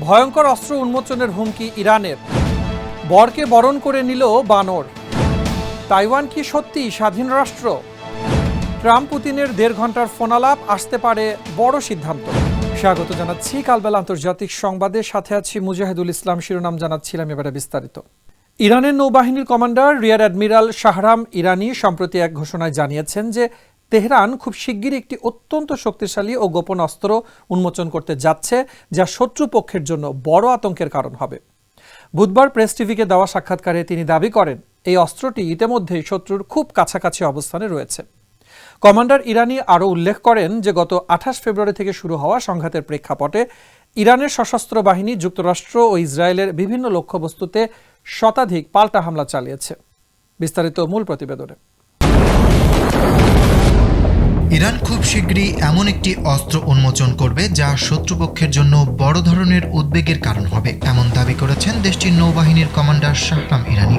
ভয়ঙ্কর অস্ত্র উন্মোচনের হুমকি ইরানের। বরকে বরণ করে নিল বানর। তাইওয়ান কি সত্যি স্বাধীন রাষ্ট্র? ট্রাম্প পুতিনের 1.5 ঘন্টার ফোনালাপ, আসতে পারে বড় সিদ্ধান্ত। স্বাগত জানাচ্ছি কালবেলা আন্তর্জাতিক সংবাদের সাথে আছি মুজাহিদুল ইসলাম। শিরোনাম জানাচ্ছিলাম, এবারে বিস্তারিত। ইরানের নৌবাহিনীর কমান্ডার রিয়ার অ্যাডমিরাল শাহরাম ইরানি সম্প্রতি এক ঘোষণায় জানিয়েছেন যে তেহরান খুব শিগগিরই একটি অত্যন্ত শক্তিশালী ও গোপন অস্ত্র উন্মোচন করতে যাচ্ছে, যা শত্রুপক্ষের জন্য বড় আতঙ্কের কারণ হবে। বুধবার প্রেস টিভিকে দেওয়া সাক্ষাৎকারে তিনি দাবি করেন, এই অস্ত্রটি ইতিমধ্যেই শত্রুর খুব কাছাকাছি অবস্থানে রয়েছে। কমান্ডার ইরানি আরও উল্লেখ করেন যে গত 28 ফেব্রুয়ারি থেকে শুরু হওয়া সংঘাতের প্রেক্ষাপটে ইরানের সশস্ত্র বাহিনী যুক্তরাষ্ট্র ও ইসরায়েলের বিভিন্ন লক্ষ্যবস্তুতে শতাধিক পাল্টা হামলা চালিয়েছে। বিস্তারিত মূল প্রতিবেদনে। ইরান খুব শীঘ্রই এমন একটি অস্ত্র উন্মোচন করবে যা শত্রুপক্ষের জন্য বড় ধরনের উদ্বেগের কারণ হবে, এমন দাবি করেছেন দেশটির নৌবাহিনীর কমান্ডার শাহরাম ইরানি।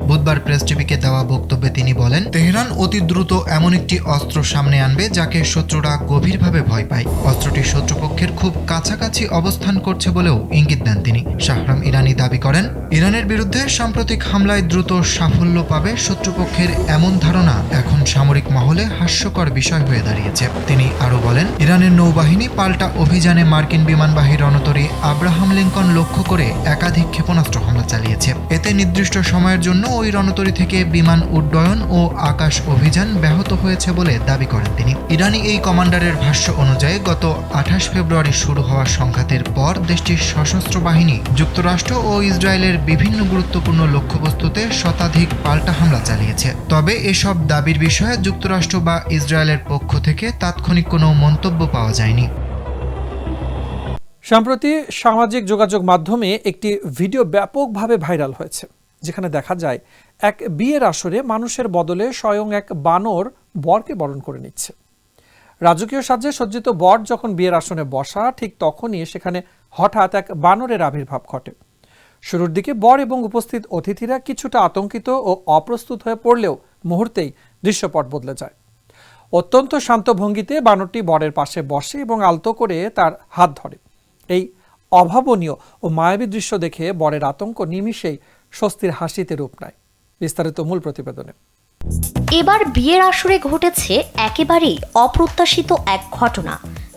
বুধবার প্রেস টিভিকে দেওয়া বক্তব্যে তিনি বলেন, তেহরান অতি দ্রুত এমন একটি অস্ত্র সামনে আনবে যাকে শত্রুরা গভীরভাবে ভয় পায়। অস্ত্রটি শত্রুপক্ষের খুব কাছাকাছি অবস্থান করছে বলেও ইঙ্গিত দেন তিনি। শাহরাম ইরানি দাবি করেন, ইরানের বিরুদ্ধে সাম্প্রতিক হামলায় দ্রুত সাফল্য পাবে শত্রুপক্ষের এমন ধারণা এখন সামরিক মহলে হাস্যকর বিষয় হয়ে দাঁড়িয়েছে। তিনি আরও বলেন, ইরানের নৌবাহিনী পাল্টা অভিযানে মার্কিন বিমানবাহী রণতরী আব্রাহাম লিঙ্কন লক্ষ্য করে একাধিক ক্ষেপণাস্ত্র হামলা চালিয়েছে। এতে নির্দিষ্ট সময়ের জন্য ওই রণতরী থেকে বিমান উড্ডয়ন ও আকাশ অভিযান ব্যাহত হয়েছে বলে দাবি করেন তিনি। ইরানি এই কমান্ডারের ভাষ্য অনুযায়ী গত 28 ফেব্রুয়ারি শুরু হওয়া সংঘাতের পর দেশটির সশস্ত্র বাহিনী যুক্তরাষ্ট্র ও ইসরায়েলের বিভিন্ন গুরুত্বপূর্ণ লক্ষ্যবস্তুতে শতাধিক পাল্টা হামলা চালিয়েছে। তবে এসব দাবির বিষয়ে যুক্তরাষ্ট্র বা ইসরায়েলের পক্ষ থেকে তাৎক্ষণিক কোনো মন্তব্য পাওয়া যায়নি। সম্প্রতি সামাজিক যোগাযোগ মাধ্যমে একটি ভিডিও ব্যাপকভাবে ভাইরাল হয়েছে, যেখানে দেখা যায় এক বিয়ের আসরে মানুষের বদলে স্বয়ং এক বানর বরকে বরণ করে নিচ্ছে। রাজকীয় সাজে সজ্জিত বর যখন বিয়ের আসনে বসা, ঠিক তখনই সেখানে হঠাৎ এক বানরের আবির্ভাব ঘটে। শুরুর দিকে বর এবং উপস্থিত অতিথিরা কিছুটা আতঙ্কিত ও অপ্রস্তুত হয়ে পড়লেও মুহূর্তেই দৃশ্যপট বদলে যায়। অত্যন্ত শান্ত ভঙ্গিতে বানরটি বরের পাশে বসে এবং আলতো করে তার হাত ধরে। এই অভাবনীয় ও মায়াবী দৃশ্য দেখে বরের আতঙ্ক নিমিষেই স্বস্তির হাসিতে রূপ নেয়। বিস্তারিত মূল প্রতিবেদনে। এবার বিয়ের আসরে ঘটেছে একেবারেই অপ্রত্যাশিত এক ঘটনা,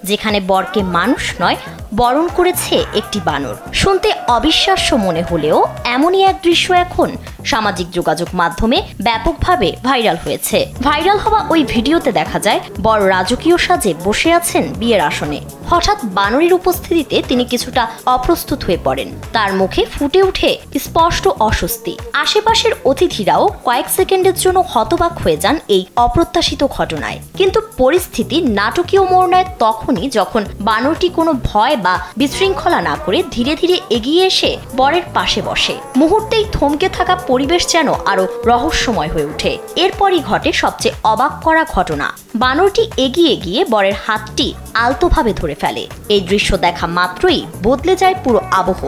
যেখানে বরকে মানুষ নয় বরণ করেছে একটি বানর। শুনতে অবিশ্বাস্য মনে হলেও এমনই এক দৃশ্য এখন সামাজিক যোগাযোগ মাধ্যমে ব্যাপকভাবে ভাইরাল হয়েছে। ভাইরাল হওয়া ওই ভিডিওতে দেখা যায় বর রাজকীয় সাজে বসে আছেন বিয়ের আসনে। হঠাৎ বানরের উপস্থিতিতে তিনি কিছুটা অপ্রস্তুত হয়ে পড়েন। তার মুখে ফুটে ওঠে স্পষ্ট অস্বস্তি। আশেপাশের অতিথিরাও কয়েক সেকেন্ডের জন্য হতবাক হয়ে যান এই অপ্রত্যাশিত ঘটনায়। কিন্তু পরিস্থিতি নাটকীয় মোড় নেয় তখনই যখন বানরটি কোনো ভয় বা বিশৃঙ্খলা না করে ধীরে ধীরে এগিয়ে এসে বরের পাশে বসে। মুহূর্তেই থমকে থাকা পরিবেশ যেন আরো রহস্যময় হয়ে ওঠে। এরপরই ঘটে সবচেয়ে অবাক করা ঘটনা। বানরটি এগিয়ে গিয়ে বরের হাতটি আলতোভাবে ধরে ফেলে। এই দৃশ্য দেখা মাত্রই বদলে যায় পুরো আবহ।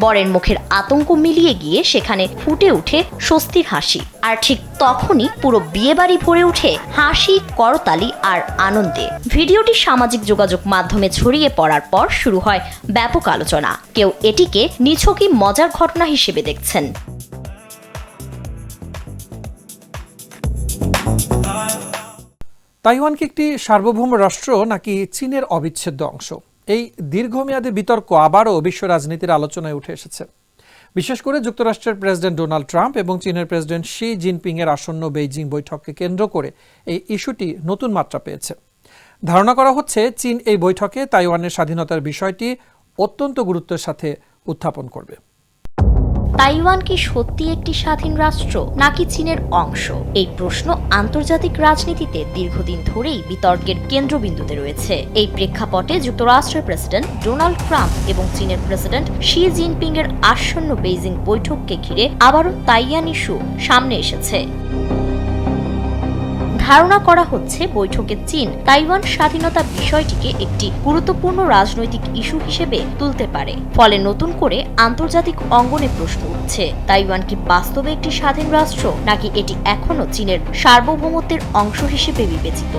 বরের মুখের আতঙ্ক মিলিয়ে গিয়ে সেখানে ফুটে ওঠে স্বস্তির হাসি। আর ঠিক তখনই পুরো বিয়েবাড়ি ভরে ওঠে হাসি, করতালি আর আনন্দে। ভিডিওটি সামাজিক যোগাযোগ মাধ্যমে ছড়িয়ে পড়ার পর শুরু হয় ব্যাপক আলোচনা। কেউ এটিকে নিছকই মজার ঘটনা হিসেবে দেখছেন। তাইওয়ান কি একটি সার্বভৌম রাষ্ট্র নাকি চীনের অবিচ্ছেদ্য অংশ? এই দীর্ঘমেয়াদী বিতর্ক আবারও বিশ্ব রাজনীতির আলোচনায় উঠে এসেছে। বিশেষ করে যুক্তরাষ্ট্রের প্রেসিডেন্ট ডোনাল্ড ট্রাম্প এবং চীনের প্রেসিডেন্ট শি জিনপিং এর আসন্ন বেইজিং বৈঠককে কেন্দ্র করে এই ইস্যুটি নতুন মাত্রা পেয়েছে। ধারণা করা হচ্ছে চীন এই বৈঠকে তাইওয়ানের স্বাধীনতার বিষয়টি অত্যন্ত গুরুত্বের সাথে উত্থাপন করবে। তাইওয়ান কি সত্যি একটি স্বাধীন রাষ্ট্র নাকি চীনের অংশ? এই প্রশ্ন আন্তর্জাতিক রাজনীতিতে দীর্ঘদিন ধরেই বিতর্কের কেন্দ্রবিন্দুতে রয়েছে। এই প্রেক্ষাপটে যুক্তরাষ্ট্রের প্রেসিডেন্ট ডোনাল্ড ট্রাম্প এবং চীনের প্রেসিডেন্ট শি জিনপিং এর আসন্ন বেইজিং বৈঠককে ঘিরে আবারও তাইওয়ান ইস্যু সামনে এসেছে। ধারণা করা হচ্ছে বৈঠকে চীন তাইওয়ান স্বাধীনতা বিষয়টিকে একটি গুরুত্বপূর্ণ রাজনৈতিক ইস্যু হিসেবে তুলতে পারে। ফলে নতুন করে আন্তর্জাতিক অঙ্গনে প্রশ্ন উঠছে, তাইওয়ান কি বাস্তবে একটি স্বাধীন রাষ্ট্র নাকি এটি এখনো চীনের সার্বভৌমত্বের অংশ হিসেবে বিবেচিত?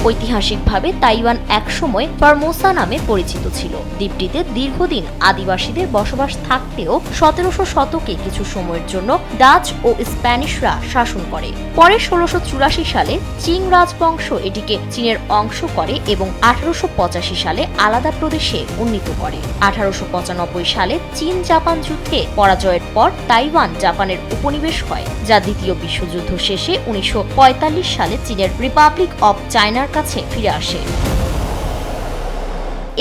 ঐতিহাসিকভাবে তাইওয়ান একসময় ফরমোসা নামে পরিচিত ছিল। দ্বীপটিতে দীর্ঘদিন আদিবাসীদের বসবাস থাকতেও 1700 শতকে কিছু সময়ের জন্য ডাচ ও স্প্যানিশরা শাসন করে। পরে 1684 সালে চিং রাজবংশ এটিকে চীনের অংশ করে এবং 1885 সালে আলাদা প্রদেশে উন্নীত করে। 1895 সালে চীন জাপান যুদ্ধে পরাজয়ের পর তাইওয়ান জাপানের উপনিবেশ হয়, যা দ্বিতীয় বিশ্বযুদ্ধ শেষে 1945 সালে চীনের রিপাবলিক অব চায়নার কাছে ফিরে আসে।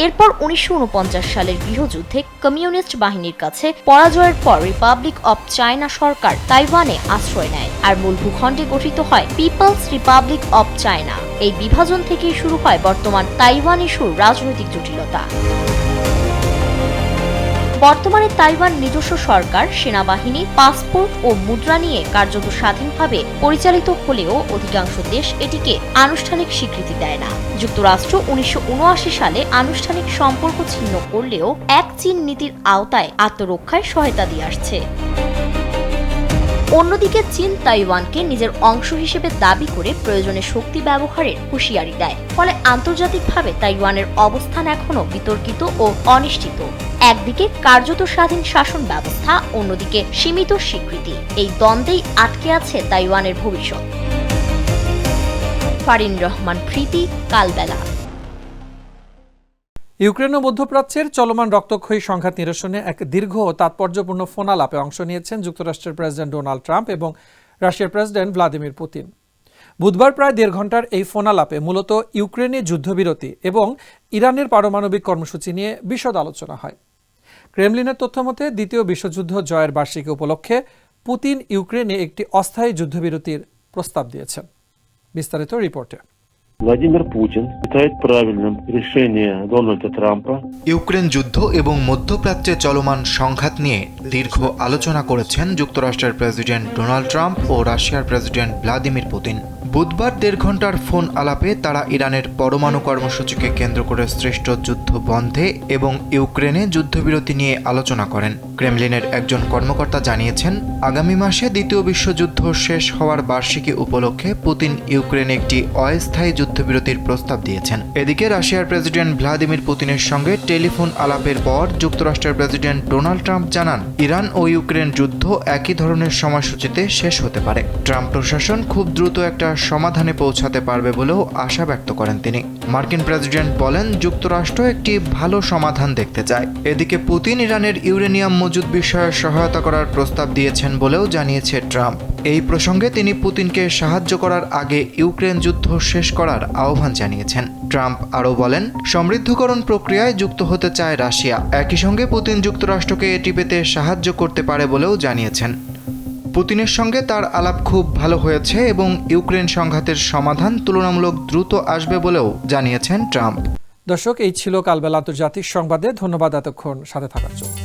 এরপর 1949 সালের গৃহযুদ্ধে কমিউনিস্ট বাহিনীর কাছে পরাজয়ের পর রিপাবলিক অব চায়না সরকার তাইওয়ানে আশ্রয় নেয়, আর মূল ভূখণ্ডে গঠিত হয় পিপলস রিপাবলিক অব চায়না। এই বিভাজন থেকেই শুরু হয় বর্তমান তাইওয়ান ইস্যুর রাজনৈতিক জটিলতা। বর্তমানে তাইওয়ান নিজস্ব সরকার, সেনাবাহিনী, পাসপোর্ট ও মুদ্রা নিয়ে কার্যত স্বাধীনভাবে পরিচালিত হলেও অধিকাংশ দেশ এটিকে আনুষ্ঠানিক স্বীকৃতি দেয় না। যুক্তরাষ্ট্র 1979 সালে আনুষ্ঠানিক সম্পর্ক ছিন্ন করলেও এক চীন নীতির আওতায় আত্মরক্ষায় সহায়তা দিয়ে আসছে। অন্যদিকে চীন তাইওয়ানকে নিজের অংশ হিসেবে দাবি করে প্রয়োজনে শক্তি ব্যবহারের হুঁশিয়ারি দেয়, ফলে আন্তর্জাতিকভাবে তাইওয়ানের অবস্থান এখনো বিতর্কিত ও অনিশ্চিত। একদিকে কার্যত স্বাধীন শাসন ব্যবস্থা, অন্যদিকে সীমিত স্বীকৃতি। এই দ্বন্দ্বেই আটকে আছে তাইওয়ানের ভবিষ্যৎ। ফারিন রহমান প্রীতি, কালবেলা। ইউক্রেন ও মধ্যপ্রাচ্যের চলমান রক্তক্ষয়ী সংঘাত নিরসনে এক দীর্ঘ ও তাৎপর্যপূর্ণ ফোনালাপে অংশ নিয়েছেন যুক্তরাষ্ট্রের প্রেসিডেন্ট ডোনাল্ড ট্রাম্প এবং রাশিয়ার প্রেসিডেন্ট ভ্লাদিমির পুতিন। বুধবার প্রায় 1.5 ঘণ্টার এই ফোনালাপে মূলত ইউক্রেনে যুদ্ধবিরতি এবং ইরানের পারমাণবিক কর্মসূচি নিয়ে বিশদ আলোচনা হয়। ক্রেমলিনের তথ্যমতে দ্বিতীয় বিশ্বযুদ্ধ জয়ের বার্ষিকী উপলক্ষে পুতিন ইউক্রেনে একটি অস্থায়ী যুদ্ধবিরতির প্রস্তাব দিয়েছেন। বিস্তারিত রিপোর্টে। Владимир Путин считает правильным решение Дональда Трампа ইউক্রেন যুদ্ধ এবং মধ্যপ্রাচ্যে চলমান সংঘাত নিয়ে দীর্ঘ আলোচনা করেছেন যুক্তরাষ্ট্রের প্রেসিডেন্ট ডোনাল্ড ট্রাম্প ও রাশিয়ার প্রেসিডেন্ট ভ্লাদিমির পুতিন। বুধবার 1.5 ঘণ্টার ফোন আলাপে তারা ইরানের পরমাণু কর্মসূচিকে কেন্দ্র করে সৃষ্ট যুদ্ধ বন্ধে এবং ইউক্রেনে যুদ্ধবিরতি নিয়ে আলোচনা করেন। ক্রেমলিনের একজন কর্মকর্তা জানিয়েছেন, আগামী মাসে দ্বিতীয় বিশ্বযুদ্ধ শেষ হওয়ার বার্ষিকী উপলক্ষে পুতিন ইউক্রেনে একটি অস্থায়ী যুদ্ধবিরতির প্রস্তাব দিয়েছেন। এদিকে রাশিয়ার প্রেসিডেন্ট ভ্লাদিমির পুতিনের সঙ্গে টেলিফোন আলাপের পর যুক্তরাষ্ট্রের প্রেসিডেন্ট ডোনাল্ড ট্রাম্প জানান, ইরান ও ইউক্রেন যুদ্ধ একই ধরনের সময়সূচিতে শেষ হতে পারে। ট্রাম্প প্রশাসন খুব দ্রুত একটা সমাধানে পৌঁছাতে পারবে বলেও আশা ব্যক্ত করেন তিনি। মার্কিন প্রেসিডেন্ট বলেন, যুক্তরাষ্ট্র একটি ভালো সমাধান দেখতে চায়। এদিকে পুতিন ইরানের ইউরেনিয়াম মজুদ বিষয়ে সহায়তা করার প্রস্তাব দিয়েছেন বলেও জানিয়েছে ট্রাম্প। এই প্রসঙ্গে তিনি পুতিনকে সাহায্য করার আগে ইউক্রেন যুদ্ধ শেষ করার আহ্বান জানিয়েছেন। ট্রাম্প আরও বলেন, সমৃদ্ধকরণ প্রক্রিয়ায় যুক্ত হতে চায় রাশিয়া। একই সঙ্গে পুতিন যুক্তরাষ্ট্রকে এটি পেতে সাহায্য করতে পারে বলেও জানিয়েছেন। পুতিনের সঙ্গে তার আলাপ খুব ভালো হয়েছে এবং ইউক্রেন সংঘাতের সমাধান তুলনামূলক দ্রুত আসবে বলেও জানিয়েছেন ট্রাম্প। দর্শক, এই ছিল কালবেলা আন্তর্জাতিক সংবাদে। ধন্যবাদ এতক্ষণ সাথে থাকার জন্য।